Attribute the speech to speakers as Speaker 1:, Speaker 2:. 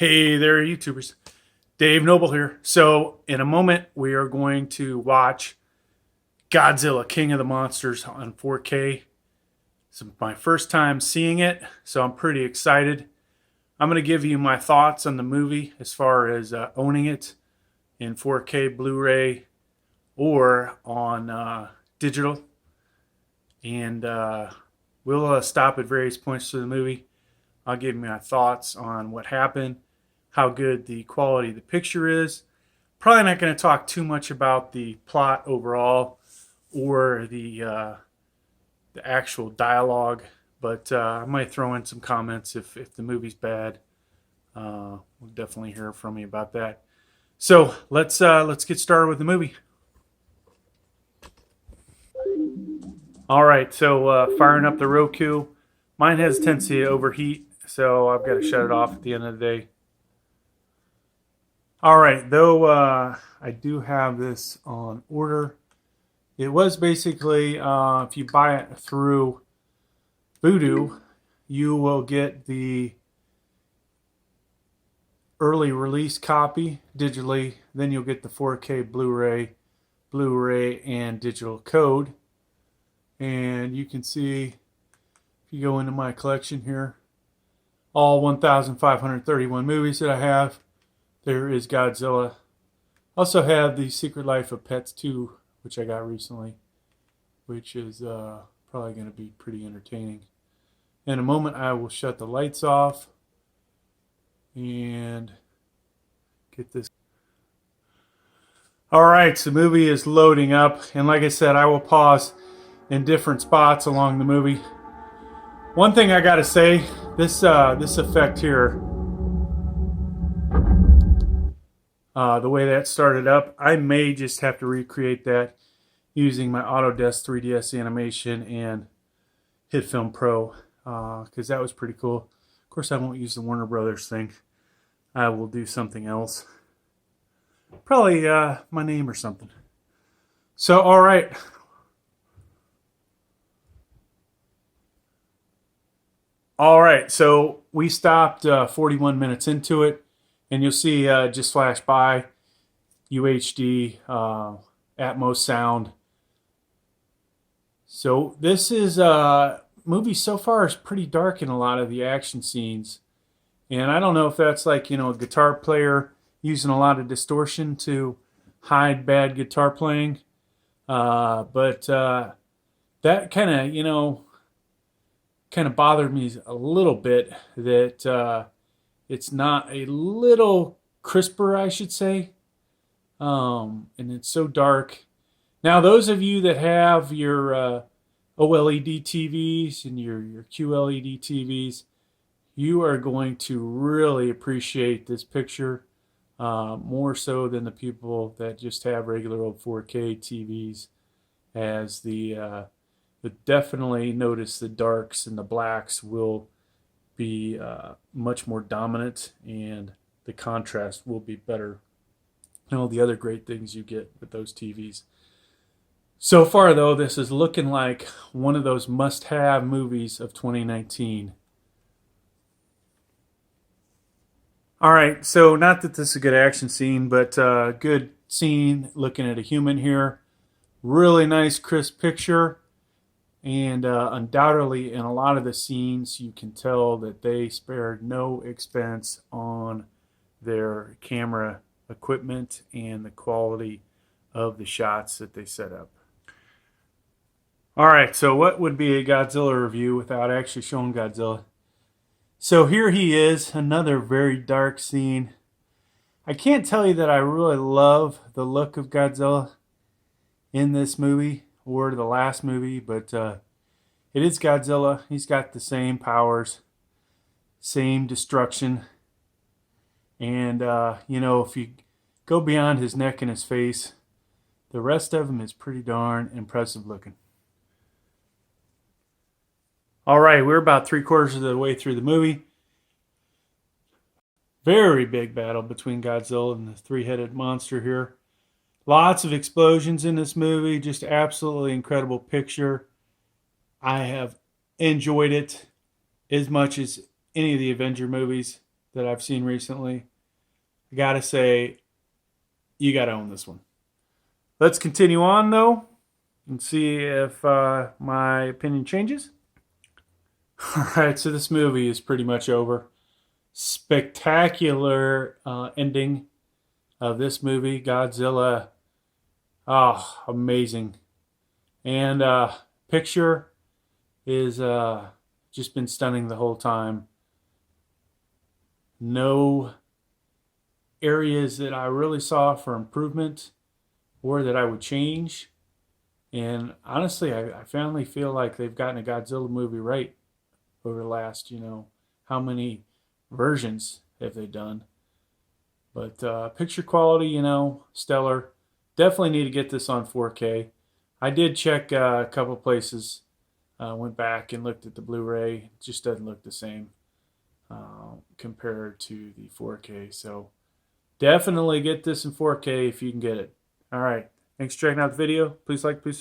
Speaker 1: Hey there, YouTubers. Dave Noble here. So, in a moment, we are going to watch Godzilla, King of the Monsters on 4K. It's my first time seeing it, so I'm pretty excited. I'm going to give you my thoughts on the movie as far as owning it in 4K Blu-ray or on digital. And we'll stop at various points through the movie. I'll give you my thoughts on what happened, how good the quality of the picture is. Probably not going to talk too much about the plot overall or the actual dialogue, but I might throw in some comments if the movie's bad. We'll definitely hear from you about that. So let's get started with the movie. All right, so firing up the Roku. Mine has a tendency to overheat, so I've got to shut it off at the end of the day. All right, though I do have this on order. It was basically, if you buy it through Vudu, you will get the early release copy digitally. Then you'll get the 4K Blu-ray, and digital code. And you can see, if you go into my collection here, all 1,531 movies that I have. There is Godzilla. Also have The Secret Life of Pets 2, which I got recently, which is probably going to be pretty entertaining. In a moment, I will shut the lights off and get this. All right, so the movie is loading up, and like I said, I will pause in different spots along the movie. One thing I got to say, this effect here, the way that started up, I may just have to recreate that using my Autodesk 3ds animation and HitFilm Pro, because that was pretty cool. Of course, I won't use the Warner Brothers thing. I will do something else. Probably my name or something. So, all right. All right, so we stopped 41 minutes into it, and you'll see just flash by UHD, Atmos sound. So this is movie so far is pretty dark in a lot of the action scenes, and I don't know if that's like, you know, a guitar player using a lot of distortion to hide bad guitar playing, but that kind of, you know, kind of bothered me a little bit that it's not a little crisper, I should say, and it's so dark. Now, those of you that have your OLED TVs and your QLED TVs, you are going to really appreciate this picture, more so than the people that just have regular old 4K TVs, as but definitely notice the darks and the blacks will be much more dominant, and the contrast will be better, and all the other great things you get with those TVs. So far, though, this is looking like one of those must-have movies of 2019. All right, so not that this is a good action scene, but good scene looking at a human here. Really nice, crisp picture. And undoubtedly, in a lot of the scenes, you can tell that they spared no expense on their camera equipment and the quality of the shots that they set up. All right, so what would be a Godzilla review without actually showing Godzilla? So here he is, another very dark scene. I can't tell you that I really love the look of Godzilla in this movie or the last movie, but it is Godzilla. He's got the same powers, same destruction, and you know, if you go beyond his neck and his face, the rest of him is pretty darn impressive looking. All right, we're about 3/4 of the way through the movie. Very big battle between Godzilla and the three-headed monster here. Lots of explosions in this movie. Just absolutely incredible picture. I have enjoyed it as much as any of the Avenger movies. that I've seen recently. I gotta say, you gotta own this one. Let's continue on though and see if my opinion changes. Alright, so this movie is pretty much over. Spectacular ending of this movie, Godzilla. Oh, amazing. And picture is just been stunning the whole time. No areas that I really saw for improvement or that I would change. And honestly, I finally feel like they've gotten a Godzilla movie right over the last, how many versions have they done? But picture quality, stellar. Definitely need to get this on 4K. I did check a couple places. Went back and looked at the Blu-ray. It just doesn't look the same compared to the 4K. So definitely get this in 4K if you can get it. All right. Thanks for checking out the video. Please like, please subscribe.